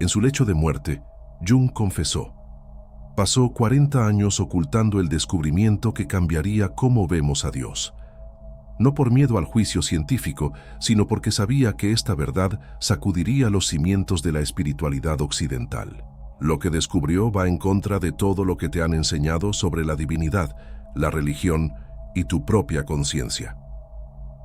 En su lecho de muerte, Jung confesó: pasó 40 años ocultando el descubrimiento que cambiaría cómo vemos a Dios. No por miedo al juicio científico, sino porque sabía que esta verdad sacudiría los cimientos de la espiritualidad occidental. Lo que descubrió va en contra de todo lo que te han enseñado sobre la divinidad, la religión y tu propia conciencia.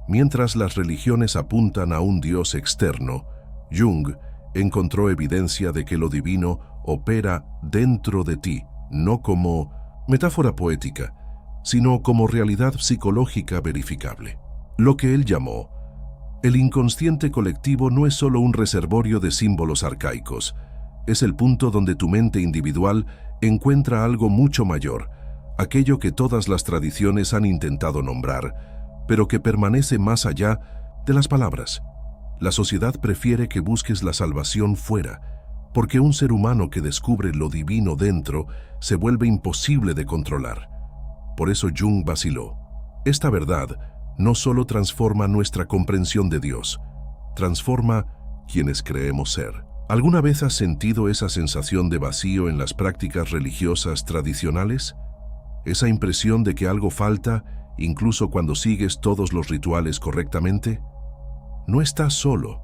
Mientras las religiones apuntan a un Dios externo, Jung encontró evidencia de que lo divino opera dentro de ti, no como metáfora poética, sino como realidad psicológica verificable. Lo que él llamó el inconsciente colectivo no es solo un reservorio de símbolos arcaicos, es el punto donde tu mente individual encuentra algo mucho mayor, aquello que todas las tradiciones han intentado nombrar, pero que permanece más allá de las palabras. La sociedad prefiere que busques la salvación fuera, porque un ser humano que descubre lo divino dentro se vuelve imposible de controlar. Por eso Jung vaciló. Esta verdad no solo transforma nuestra comprensión de Dios, transforma quienes creemos ser. ¿Alguna vez has sentido esa sensación de vacío en las prácticas religiosas tradicionales? ¿Esa impresión de que algo falta, incluso cuando sigues todos los rituales correctamente? No estás solo.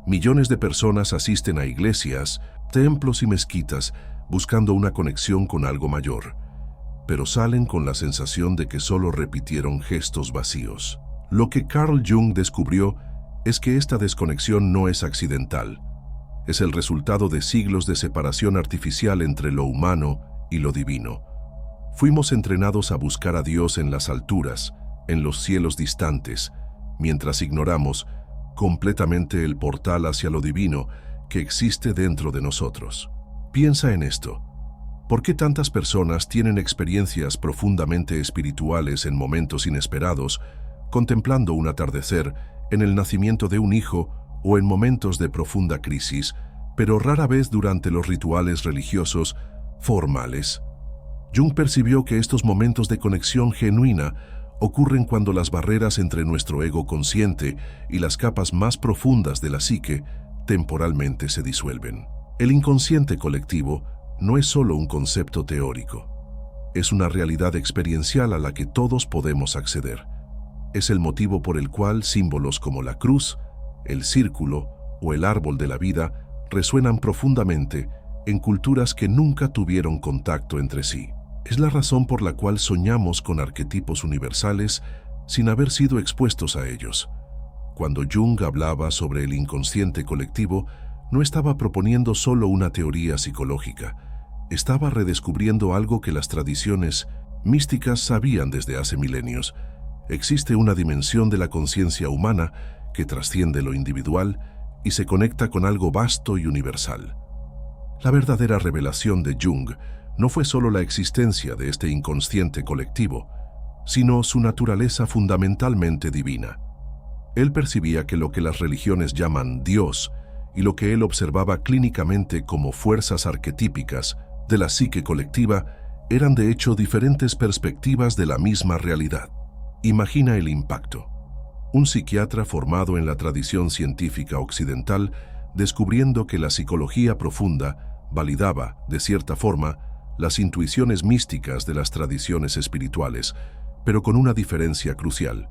Millones de personas asisten a iglesias, templos y mezquitas buscando una conexión con algo mayor, pero salen con la sensación de que solo repitieron gestos vacíos. Lo que Carl Jung descubrió es que esta desconexión no es accidental. Es el resultado de siglos de separación artificial entre lo humano y lo divino. Fuimos entrenados a buscar a Dios en las alturas, en los cielos distantes, mientras ignoramos completamente el portal hacia lo divino que existe dentro de nosotros. Piensa en esto. ¿Por qué tantas personas tienen experiencias profundamente espirituales en momentos inesperados, contemplando un atardecer, en el nacimiento de un hijo o en momentos de profunda crisis, pero rara vez durante los rituales religiosos formales? Jung percibió que estos momentos de conexión genuina ocurren cuando las barreras entre nuestro ego consciente y las capas más profundas de la psique temporalmente se disuelven. El inconsciente colectivo no es solo un concepto teórico, es una realidad experiencial a la que todos podemos acceder. Es el motivo por el cual símbolos como la cruz, el círculo o el árbol de la vida resuenan profundamente en culturas que nunca tuvieron contacto entre sí. Es la razón por la cual soñamos con arquetipos universales sin haber sido expuestos a ellos. Cuando Jung hablaba sobre el inconsciente colectivo, no estaba proponiendo solo una teoría psicológica, estaba redescubriendo algo que las tradiciones místicas sabían desde hace milenios. Existe una dimensión de la conciencia humana que trasciende lo individual y se conecta con algo vasto y universal. La verdadera revelación de Jung no fue solo la existencia de este inconsciente colectivo, sino su naturaleza fundamentalmente divina. Él percibía que lo que las religiones llaman Dios y lo que él observaba clínicamente como fuerzas arquetípicas de la psique colectiva eran de hecho diferentes perspectivas de la misma realidad. Imagina el impacto. Un psiquiatra formado en la tradición científica occidental descubriendo que la psicología profunda validaba, de cierta forma, las intuiciones místicas de las tradiciones espirituales, pero con una diferencia crucial.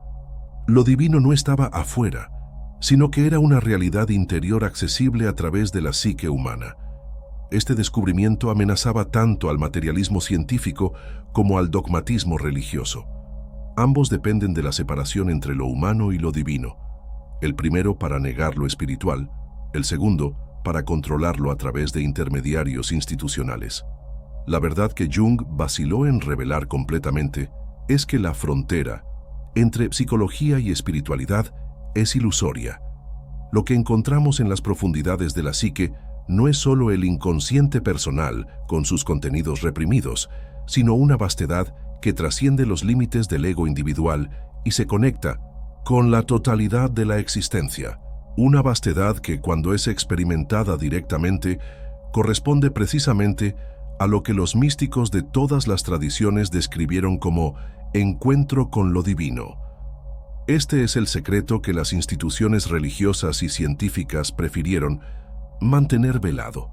Lo divino no estaba afuera, sino que era una realidad interior accesible a través de la psique humana. Este descubrimiento amenazaba tanto al materialismo científico como al dogmatismo religioso. Ambos dependen de la separación entre lo humano y lo divino, el primero para negar lo espiritual, el segundo para controlarlo a través de intermediarios institucionales. La verdad que Jung vaciló en revelar completamente es que la frontera entre psicología y espiritualidad es ilusoria. Lo que encontramos en las profundidades de la psique no es solo el inconsciente personal con sus contenidos reprimidos, sino una vastedad que trasciende los límites del ego individual y se conecta con la totalidad de la existencia. Una vastedad que, cuando es experimentada directamente, corresponde precisamente a lo que los místicos de todas las tradiciones describieron como encuentro con lo divino. Este es el secreto que las instituciones religiosas y científicas prefirieron mantener velado.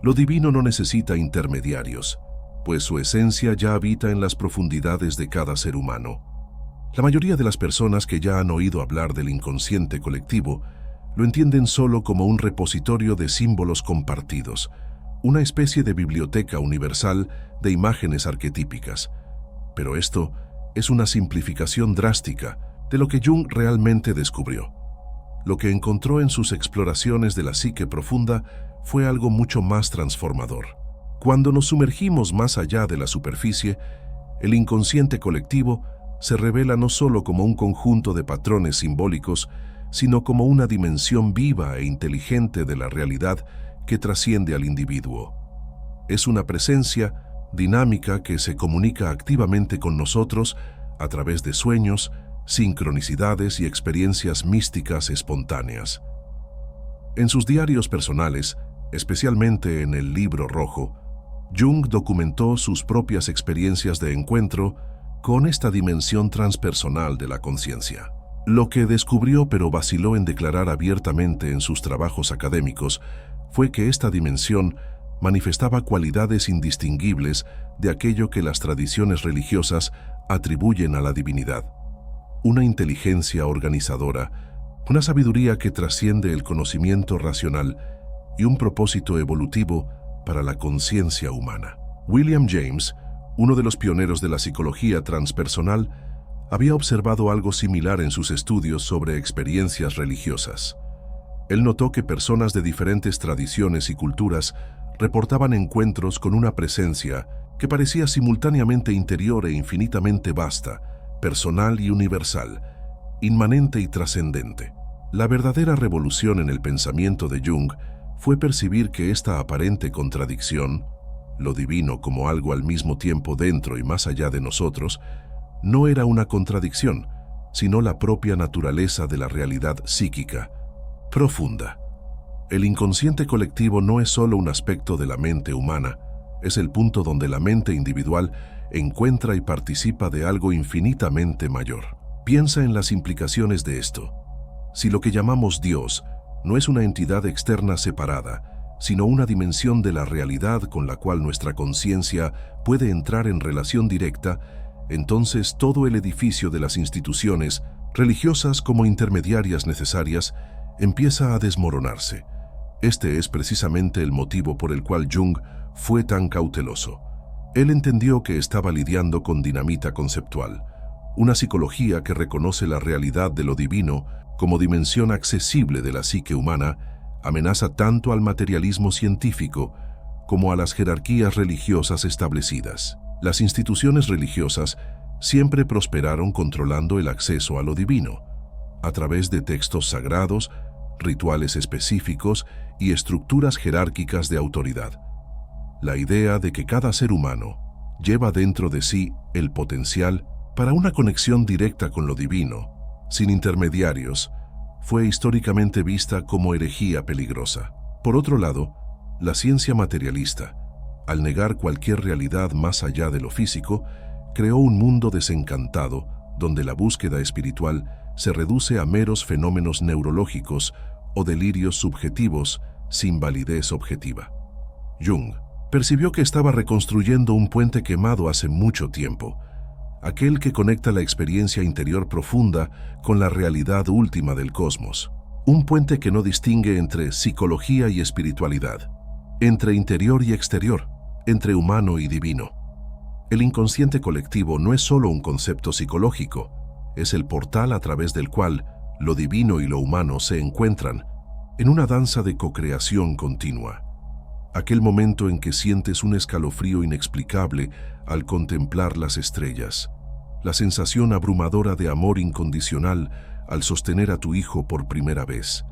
Lo divino no necesita intermediarios, pues su esencia ya habita en las profundidades de cada ser humano. La mayoría de las personas que ya han oído hablar del inconsciente colectivo lo entienden solo como un repositorio de símbolos compartidos, una especie de biblioteca universal de imágenes arquetípicas. Pero esto es una simplificación drástica de lo que Jung realmente descubrió. Lo que encontró en sus exploraciones de la psique profunda fue algo mucho más transformador. Cuando nos sumergimos más allá de la superficie, el inconsciente colectivo se revela no solo como un conjunto de patrones simbólicos, sino como una dimensión viva e inteligente de la realidad que trasciende al individuo. Es una presencia dinámica que se comunica activamente con nosotros a través de sueños, sincronicidades y experiencias místicas espontáneas. En sus diarios personales, especialmente en el Libro Rojo, Jung documentó sus propias experiencias de encuentro con esta dimensión transpersonal de la conciencia. Lo que descubrió pero vaciló en declarar abiertamente en sus trabajos académicos fue que esta dimensión manifestaba cualidades indistinguibles de aquello que las tradiciones religiosas atribuyen a la divinidad. Una inteligencia organizadora, una sabiduría que trasciende el conocimiento racional y un propósito evolutivo para la conciencia humana. William James, uno de los pioneros de la psicología transpersonal, había observado algo similar en sus estudios sobre experiencias religiosas. Él notó que personas de diferentes tradiciones y culturas reportaban encuentros con una presencia que parecía simultáneamente interior e infinitamente vasta, personal y universal, inmanente y trascendente. La verdadera revolución en el pensamiento de Jung fue percibir que esta aparente contradicción, lo divino como algo al mismo tiempo dentro y más allá de nosotros, no era una contradicción, sino la propia naturaleza de la realidad psíquica, profunda. El inconsciente colectivo no es solo un aspecto de la mente humana, es el punto donde la mente individual encuentra y participa de algo infinitamente mayor. Piensa en las implicaciones de esto. Si lo que llamamos Dios no es una entidad externa separada, sino una dimensión de la realidad con la cual nuestra conciencia puede entrar en relación directa, entonces todo el edificio de las instituciones, religiosas como intermediarias necesarias, empieza a desmoronarse. Este es precisamente el motivo por el cual Jung fue tan cauteloso. Él entendió que estaba lidiando con dinamita conceptual, una psicología que reconoce la realidad de lo divino como dimensión accesible de la psique humana, amenaza tanto al materialismo científico como a las jerarquías religiosas establecidas. Las instituciones religiosas siempre prosperaron controlando el acceso a lo divino, a través de textos sagrados, rituales específicos y estructuras jerárquicas de autoridad. La idea de que cada ser humano lleva dentro de sí el potencial para una conexión directa con lo divino, sin intermediarios, fue históricamente vista como herejía peligrosa. Por otro lado, la ciencia materialista, al negar cualquier realidad más allá de lo físico, creó un mundo desencantado donde la búsqueda espiritual se reduce a meros fenómenos neurológicos o delirios subjetivos sin validez objetiva. Jung percibió que estaba reconstruyendo un puente quemado hace mucho tiempo, aquel que conecta la experiencia interior profunda con la realidad última del cosmos. Un puente que no distingue entre psicología y espiritualidad, entre interior y exterior, entre humano y divino. El inconsciente colectivo no es solo un concepto psicológico, es el portal a través del cual lo divino y lo humano se encuentran en una danza de cocreación continua. Aquel momento en que sientes un escalofrío inexplicable al contemplar las estrellas, la sensación abrumadora de amor incondicional al sostener a tu hijo por primera vez,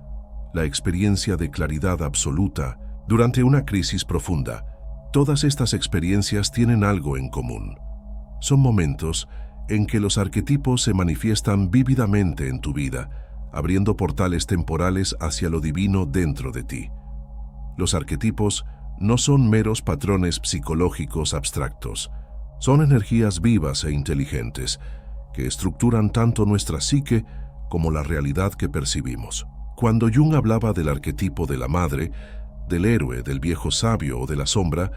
la experiencia de claridad absoluta durante una crisis profunda. Todas estas experiencias tienen algo en común. Son momentos en que los arquetipos se manifiestan vívidamente en tu vida, abriendo portales temporales hacia lo divino dentro de ti. Los arquetipos no son meros patrones psicológicos abstractos, son energías vivas e inteligentes que estructuran tanto nuestra psique como la realidad que percibimos. Cuando Jung hablaba del arquetipo de la madre, del héroe, del viejo sabio o de la sombra,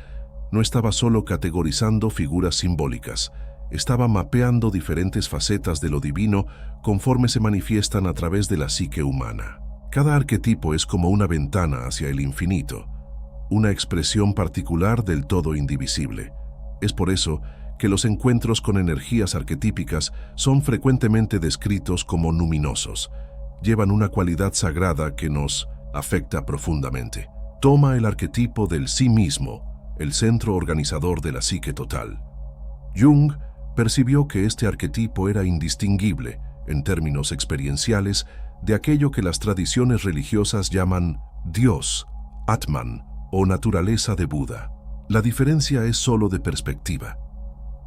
no estaba solo categorizando figuras simbólicas, estaba mapeando diferentes facetas de lo divino conforme se manifiestan a través de la psique humana. Cada arquetipo es como una ventana hacia el infinito, una expresión particular del todo indivisible. Es por eso que los encuentros con energías arquetípicas son frecuentemente descritos como luminosos. Llevan una cualidad sagrada que nos afecta profundamente. Toma el arquetipo del sí mismo, el centro organizador de la psique total. Jung percibió que este arquetipo era indistinguible, en términos experienciales, de aquello que las tradiciones religiosas llaman Dios, Atman o naturaleza de Buda. La diferencia es solo de perspectiva.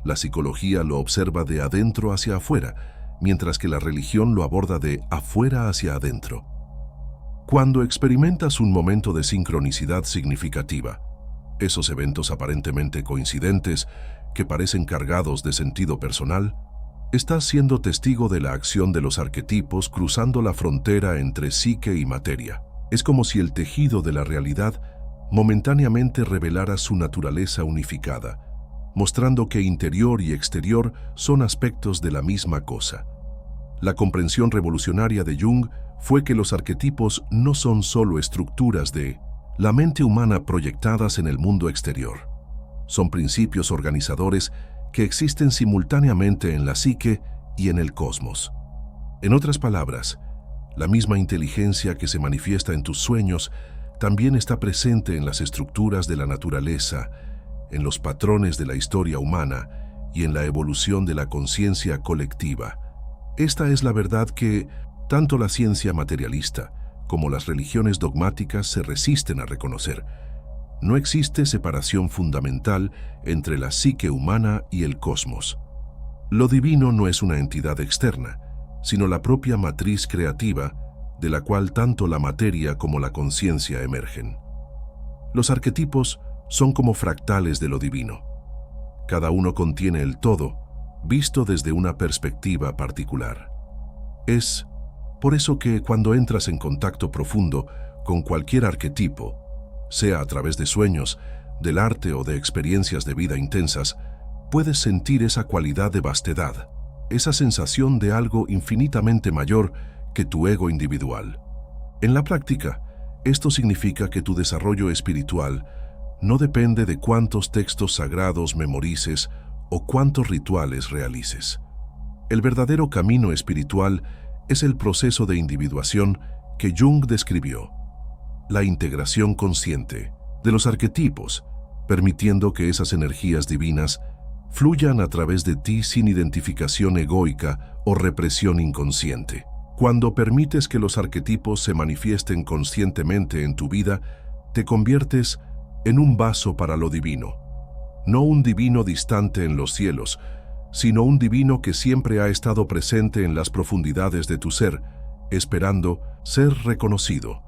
La psicología lo observa de adentro hacia afuera, mientras que la religión lo aborda de afuera hacia adentro. Cuando experimentas un momento de sincronicidad significativa, esos eventos aparentemente coincidentes que parecen cargados de sentido personal, estás siendo testigo de la acción de los arquetipos cruzando la frontera entre psique y materia. Es como si el tejido de la realidad momentáneamente revelara su naturaleza unificada, mostrando que interior y exterior son aspectos de la misma cosa. La comprensión revolucionaria de Jung fue que los arquetipos no son solo estructuras de la mente humana proyectadas en el mundo exterior. Son principios organizadores que existen simultáneamente en la psique y en el cosmos. En otras palabras, la misma inteligencia que se manifiesta en tus sueños también está presente en las estructuras de la naturaleza, en los patrones de la historia humana y en la evolución de la conciencia colectiva. Esta es la verdad que tanto la ciencia materialista como las religiones dogmáticas se resisten a reconocer. No existe separación fundamental entre la psique humana y el cosmos. Lo divino no es una entidad externa, sino la propia matriz creativa de la cual tanto la materia como la conciencia emergen. Los arquetipos son como fractales de lo divino. Cada uno contiene el todo, visto desde una perspectiva particular. Es por eso que cuando entras en contacto profundo con cualquier arquetipo, sea a través de sueños, del arte o de experiencias de vida intensas, puedes sentir esa cualidad de vastedad, esa sensación de algo infinitamente mayor que tu ego individual. En la práctica, esto significa que tu desarrollo espiritual no depende de cuántos textos sagrados memorices o cuántos rituales realices. El verdadero camino espiritual es el proceso de individuación que Jung describió, la integración consciente de los arquetipos, permitiendo que esas energías divinas fluyan a través de ti sin identificación egoica o represión inconsciente. Cuando permites que los arquetipos se manifiesten conscientemente en tu vida, te conviertes en un vaso para lo divino. No un divino distante en los cielos, sino un divino que siempre ha estado presente en las profundidades de tu ser, esperando ser reconocido.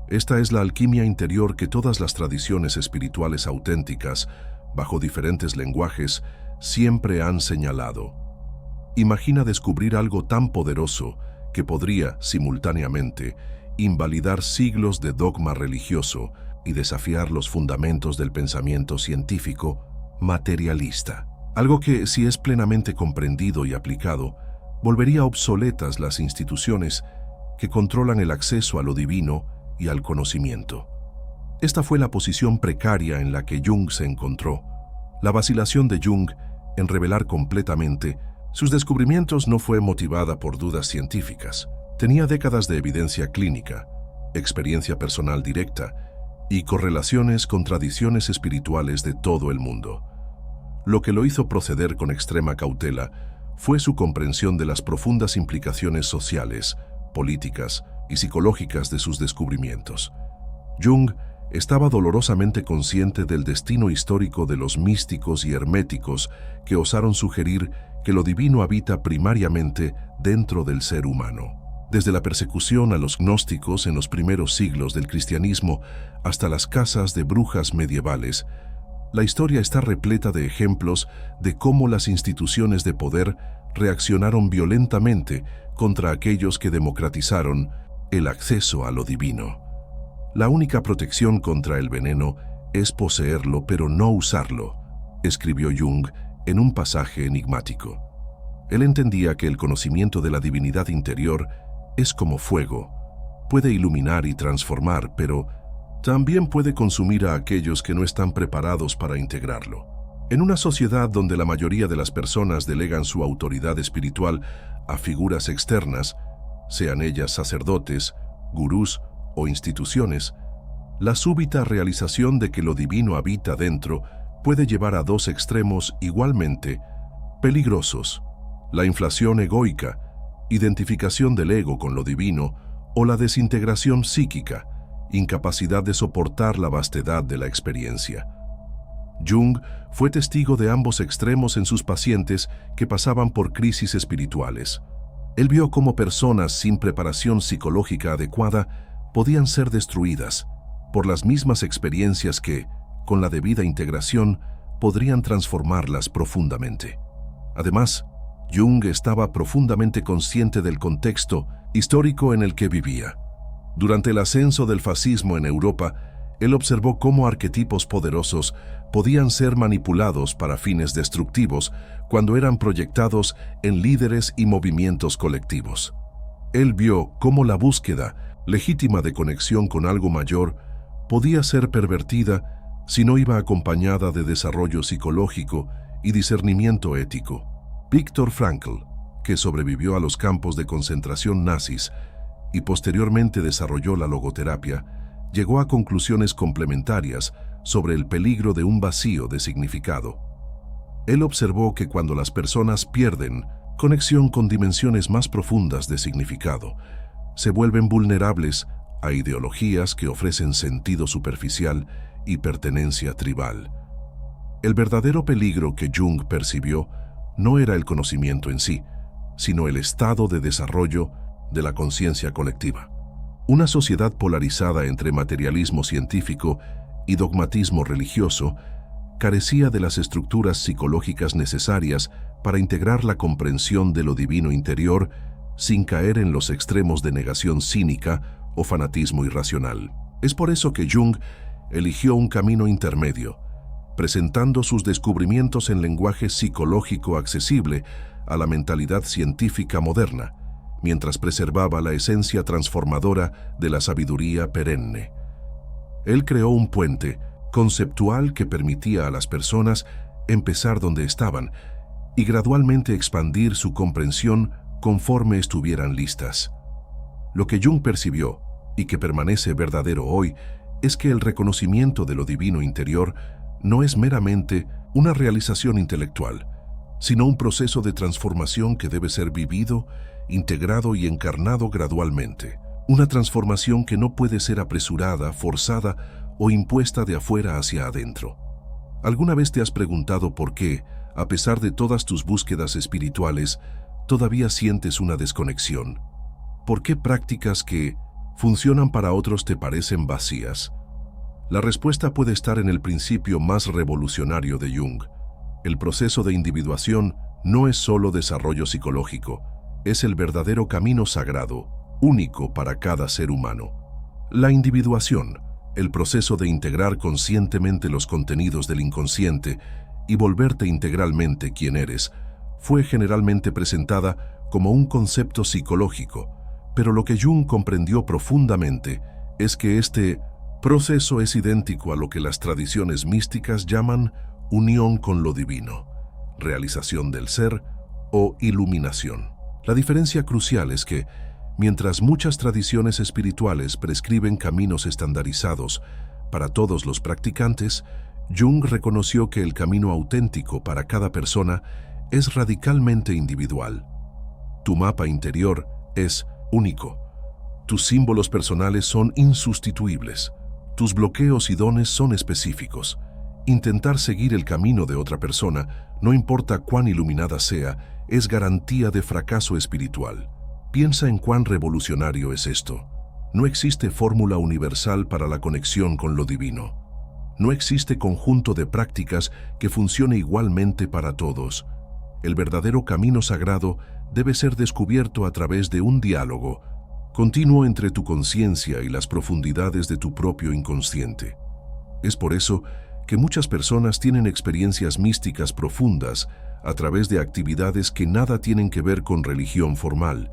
Esta es la alquimia interior que todas las tradiciones espirituales auténticas, bajo diferentes lenguajes, siempre han señalado. Imagina descubrir algo tan poderoso que podría, simultáneamente, invalidar siglos de dogma religioso y desafiar los fundamentos del pensamiento científico materialista. Algo que, si es plenamente comprendido y aplicado, volvería obsoletas las instituciones que controlan el acceso a lo divino y al conocimiento. Esta fue la posición precaria en la que Jung se encontró. La vacilación de Jung en revelar completamente sus descubrimientos no fue motivada por dudas científicas. Tenía décadas de evidencia clínica, experiencia personal directa y correlaciones con tradiciones espirituales de todo el mundo. Lo que lo hizo proceder con extrema cautela fue su comprensión de las profundas implicaciones sociales, políticas y psicológicas de sus descubrimientos. Jung estaba dolorosamente consciente del destino histórico de los místicos y herméticos que osaron sugerir que lo divino habita primariamente dentro del ser humano. Desde la persecución a los gnósticos en los primeros siglos del cristianismo hasta las casas de brujas medievales, la historia está repleta de ejemplos de cómo las instituciones de poder reaccionaron violentamente contra aquellos que democratizaron el acceso a lo divino. La única protección contra el veneno es poseerlo pero no usarlo, escribió Jung en un pasaje enigmático. Él entendía que el conocimiento de la divinidad interior es como fuego, puede iluminar y transformar, pero también puede consumir a aquellos que no están preparados para integrarlo. En una sociedad donde la mayoría de las personas delegan su autoridad espiritual a figuras externas, sean ellas sacerdotes, gurús o instituciones, la súbita realización de que lo divino habita dentro puede llevar a dos extremos igualmente peligrosos: la inflación egoica, identificación del ego con lo divino, o la desintegración psíquica, incapacidad de soportar la vastedad de la experiencia. Jung fue testigo de ambos extremos en sus pacientes que pasaban por crisis espirituales. Él vio cómo personas sin preparación psicológica adecuada podían ser destruidas por las mismas experiencias que, con la debida integración, podrían transformarlas profundamente. Además, Jung estaba profundamente consciente del contexto histórico en el que vivía. Durante el ascenso del fascismo en Europa, él observó cómo arquetipos poderosos podían ser manipulados para fines destructivos cuando eran proyectados en líderes y movimientos colectivos. Él vio cómo la búsqueda legítima de conexión con algo mayor podía ser pervertida si no iba acompañada de desarrollo psicológico y discernimiento ético. Viktor Frankl, que sobrevivió a los campos de concentración nazis y posteriormente desarrolló la logoterapia, llegó a conclusiones complementarias sobre el peligro de un vacío de significado. Él observó que cuando las personas pierden conexión con dimensiones más profundas de significado, se vuelven vulnerables a ideologías que ofrecen sentido superficial y pertenencia tribal. El verdadero peligro que Jung percibió no era el conocimiento en sí, sino el estado de desarrollo de la conciencia colectiva. Una sociedad polarizada entre materialismo científico y dogmatismo religioso carecía de las estructuras psicológicas necesarias para integrar la comprensión de lo divino interior sin caer en los extremos de negación cínica o fanatismo irracional. Es por eso que Jung eligió un camino intermedio, presentando sus descubrimientos en lenguaje psicológico accesible a la mentalidad científica moderna, mientras preservaba la esencia transformadora de la sabiduría perenne. Él creó un puente conceptual que permitía a las personas empezar donde estaban y gradualmente expandir su comprensión conforme estuvieran listas. Lo que Jung percibió, y que permanece verdadero hoy, es que el reconocimiento de lo divino interior no es meramente una realización intelectual, sino un proceso de transformación que debe ser vivido, integrado y encarnado gradualmente. Una transformación que no puede ser apresurada, forzada o impuesta de afuera hacia adentro. ¿Alguna vez te has preguntado por qué, a pesar de todas tus búsquedas espirituales, todavía sientes una desconexión? ¿Por qué prácticas que funcionan para otros te parecen vacías? La respuesta puede estar en el principio más revolucionario de Jung. El proceso de individuación no es solo desarrollo psicológico, es el verdadero camino sagrado, único para cada ser humano. La individuación, el proceso de integrar conscientemente los contenidos del inconsciente y volverte integralmente quien eres, fue generalmente presentada como un concepto psicológico, pero lo que Jung comprendió profundamente es que este proceso es idéntico a lo que las tradiciones místicas llaman unión con lo divino, realización del ser o iluminación. La diferencia crucial es que, mientras muchas tradiciones espirituales prescriben caminos estandarizados para todos los practicantes, Jung reconoció que el camino auténtico para cada persona es radicalmente individual. Tu mapa interior es único. Tus símbolos personales son insustituibles. Tus bloqueos y dones son específicos. Intentar seguir el camino de otra persona, no importa cuán iluminada sea, es garantía de fracaso espiritual. Piensa en cuán revolucionario es esto. No existe fórmula universal para la conexión con lo divino. No existe conjunto de prácticas que funcione igualmente para todos. El verdadero camino sagrado debe ser descubierto a través de un diálogo continuo entre tu conciencia y las profundidades de tu propio inconsciente. Es por eso que muchas personas tienen experiencias místicas profundas a través de actividades que nada tienen que ver con religión formal,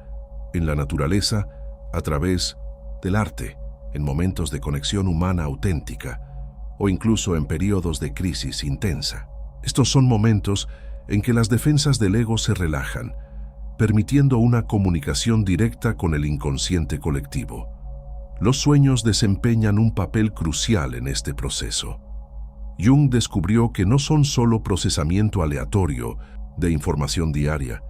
en la naturaleza, a través del arte, en momentos de conexión humana auténtica, o incluso en periodos de crisis intensa. Estos son momentos en que las defensas del ego se relajan, permitiendo una comunicación directa con el inconsciente colectivo. Los sueños desempeñan un papel crucial en este proceso. Jung descubrió que no son solo procesamiento aleatorio de información diaria,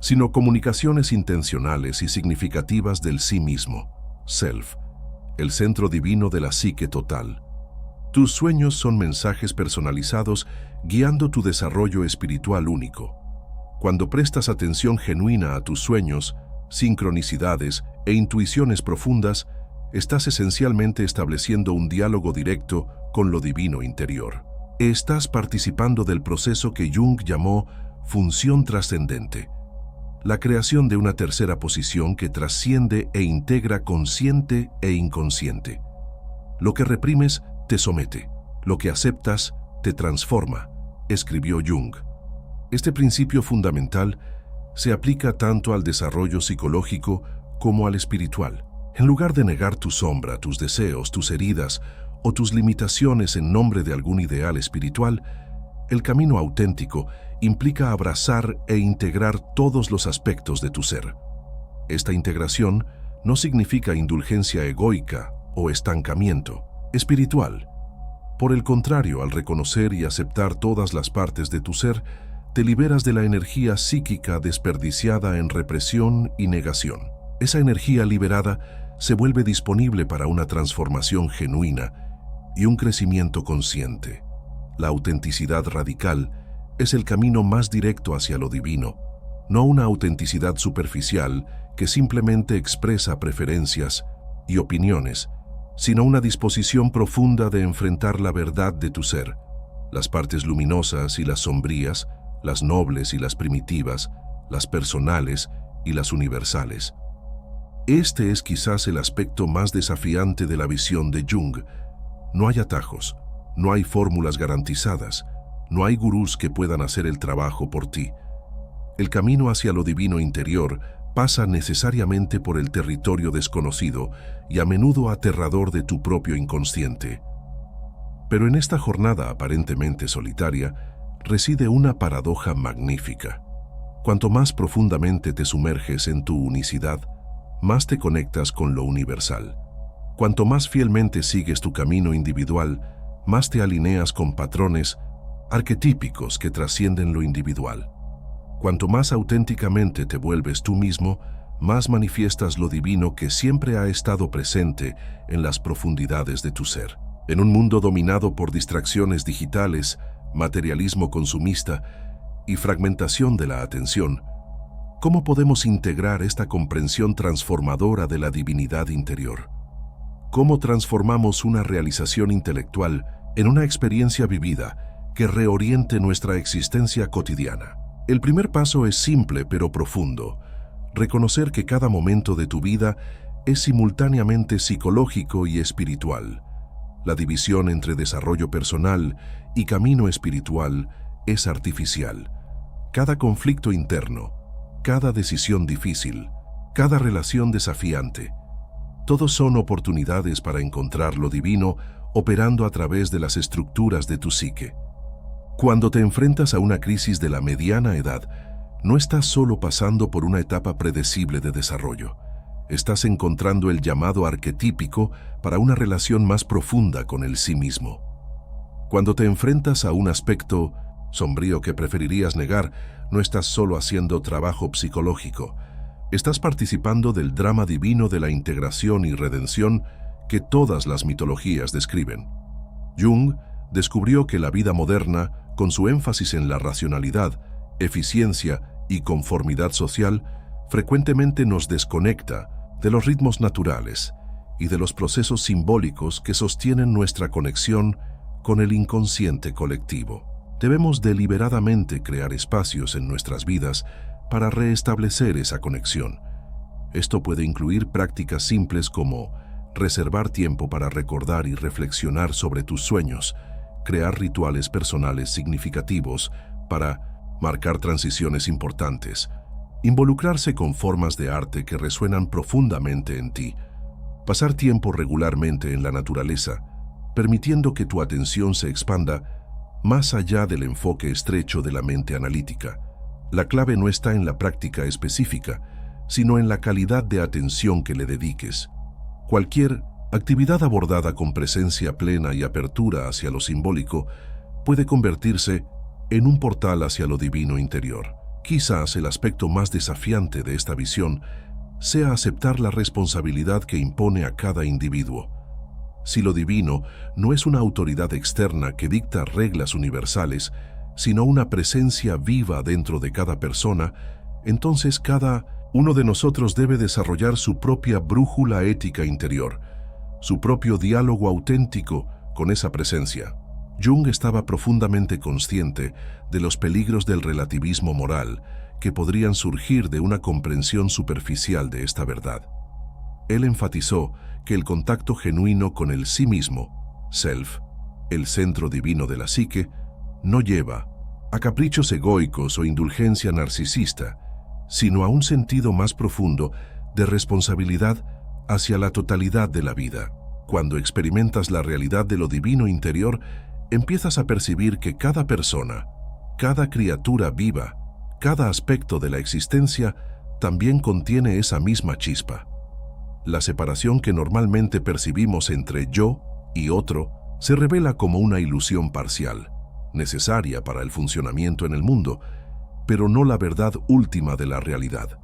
sino comunicaciones intencionales y significativas del sí mismo, self, el centro divino de la psique total. Tus sueños son mensajes personalizados guiando tu desarrollo espiritual único. Cuando prestas atención genuina a tus sueños, sincronicidades e intuiciones profundas, estás esencialmente estableciendo un diálogo directo con lo divino interior. Estás participando del proceso que Jung llamó función trascendente, la creación de una tercera posición que trasciende e integra consciente e inconsciente. Lo que reprimes te somete, lo que aceptas te transforma, escribió Jung. Este principio fundamental se aplica tanto al desarrollo psicológico como al espiritual. En lugar de negar tu sombra, tus deseos, tus heridas o tus limitaciones en nombre de algún ideal espiritual, el camino auténtico implica abrazar e integrar todos los aspectos de tu ser. Esta integración no significa indulgencia egoica o estancamiento espiritual. Por el contrario, al reconocer y aceptar todas las partes de tu ser, te liberas de la energía psíquica desperdiciada en represión y negación. Esa energía liberada se vuelve disponible para una transformación genuina y un crecimiento consciente. La autenticidad radical es el camino más directo hacia lo divino, no una autenticidad superficial que simplemente expresa preferencias y opiniones, sino una disposición profunda de enfrentar la verdad de tu ser, las partes luminosas y las sombrías, las nobles y las primitivas, las personales y las universales. Este es quizás el aspecto más desafiante de la visión de Jung. No hay atajos, no hay fórmulas garantizadas, no hay gurús que puedan hacer el trabajo por ti. El camino hacia lo divino interior pasa necesariamente por el territorio desconocido y a menudo aterrador de tu propio inconsciente. Pero en esta jornada aparentemente solitaria reside una paradoja magnífica. Cuanto más profundamente te sumerges en tu unicidad, más te conectas con lo universal. Cuanto más fielmente sigues tu camino individual, más te alineas con patrones arquetípicos que trascienden lo individual. Cuanto más auténticamente te vuelves tú mismo, más manifiestas lo divino que siempre ha estado presente en las profundidades de tu ser. En un mundo dominado por distracciones digitales, materialismo consumista y fragmentación de la atención, ¿cómo podemos integrar esta comprensión transformadora de la divinidad interior? ¿Cómo transformamos una realización intelectual en una experiencia vivida que reoriente nuestra existencia cotidiana? El primer paso es simple pero profundo: reconocer que cada momento de tu vida es simultáneamente psicológico y espiritual. La división entre desarrollo personal y camino espiritual es artificial. Cada conflicto interno, cada decisión difícil, cada relación desafiante, todos son oportunidades para encontrar lo divino operando a través de las estructuras de tu psique. Cuando te enfrentas a una crisis de la mediana edad, no estás solo pasando por una etapa predecible de desarrollo. Estás encontrando el llamado arquetípico para una relación más profunda con el sí mismo. Cuando te enfrentas a un aspecto sombrío que preferirías negar, no estás solo haciendo trabajo psicológico. Estás participando del drama divino de la integración y redención que todas las mitologías describen. Jung descubrió que la vida moderna, con su énfasis en la racionalidad, eficiencia y conformidad social, frecuentemente nos desconecta de los ritmos naturales y de los procesos simbólicos que sostienen nuestra conexión con el inconsciente colectivo. Debemos deliberadamente crear espacios en nuestras vidas para restablecer esa conexión. Esto puede incluir prácticas simples como reservar tiempo para recordar y reflexionar sobre tus sueños, crear rituales personales significativos para marcar transiciones importantes, involucrarse con formas de arte que resuenan profundamente en ti, pasar tiempo regularmente en la naturaleza, permitiendo que tu atención se expanda más allá del enfoque estrecho de la mente analítica. La clave no está en la práctica específica, sino en la calidad de atención que le dediques. Cualquier actividad abordada con presencia plena y apertura hacia lo simbólico puede convertirse en un portal hacia lo divino interior. Quizás el aspecto más desafiante de esta visión sea aceptar la responsabilidad que impone a cada individuo. Si lo divino no es una autoridad externa que dicta reglas universales, sino una presencia viva dentro de cada persona, entonces cada uno de nosotros debe desarrollar su propia brújula ética interior, su propio diálogo auténtico con esa presencia. Jung estaba profundamente consciente de los peligros del relativismo moral que podrían surgir de una comprensión superficial de esta verdad. Él enfatizó que el contacto genuino con el sí mismo, self, el centro divino de la psique, no lleva a caprichos egoicos o indulgencia narcisista, sino a un sentido más profundo de responsabilidad hacia la totalidad de la vida. Cuando experimentas la realidad de lo divino interior, empiezas a percibir que cada persona, cada criatura viva, cada aspecto de la existencia también contiene esa misma chispa. La separación que normalmente percibimos entre yo y otro se revela como una ilusión parcial, necesaria para el funcionamiento en el mundo, pero no la verdad última de la realidad.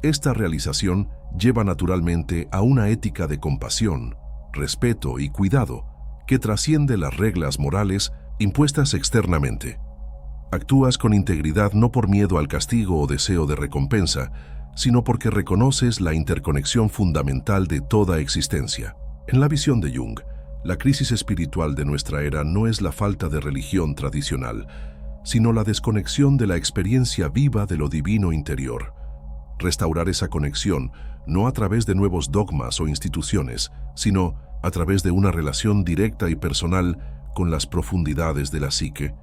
Esta realización lleva naturalmente a una ética de compasión, respeto y cuidado que trasciende las reglas morales impuestas externamente. Actúas con integridad no por miedo al castigo o deseo de recompensa, sino porque reconoces la interconexión fundamental de toda existencia. En la visión de Jung, la crisis espiritual de nuestra era no es la falta de religión tradicional, sino la desconexión de la experiencia viva de lo divino interior. Restaurar esa conexión no a través de nuevos dogmas o instituciones, sino a través de una relación directa y personal con las profundidades de la psique,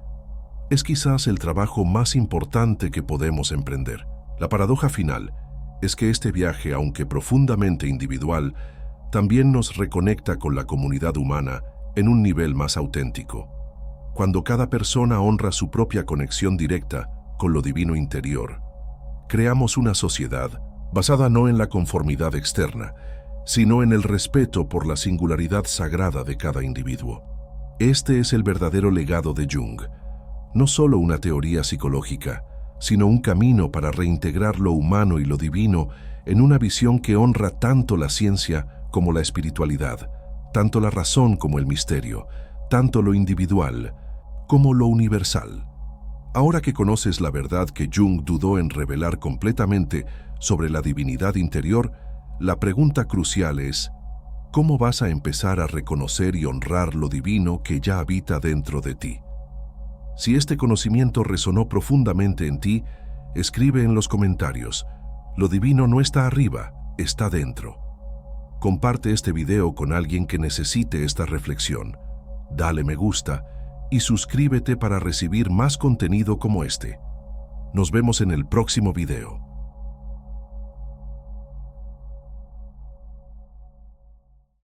es quizás el trabajo más importante que podemos emprender. La paradoja final es que este viaje, aunque profundamente individual, también nos reconecta con la comunidad humana en un nivel más auténtico. Cuando cada persona honra su propia conexión directa con lo divino interior, creamos una sociedad basada no en la conformidad externa, sino en el respeto por la singularidad sagrada de cada individuo. Este es el verdadero legado de Jung, no solo una teoría psicológica, sino un camino para reintegrar lo humano y lo divino en una visión que honra tanto la ciencia como la espiritualidad, tanto la razón como el misterio, tanto lo individual como lo universal. Ahora que conoces la verdad que Jung dudó en revelar completamente sobre la divinidad interior, la pregunta crucial es: ¿cómo vas a empezar a reconocer y honrar lo divino que ya habita dentro de ti? Si este conocimiento resonó profundamente en ti, escribe en los comentarios: lo divino no está arriba, está dentro. Comparte este video con alguien que necesite esta reflexión. Dale me gusta y suscríbete para recibir más contenido como este. Nos vemos en el próximo video.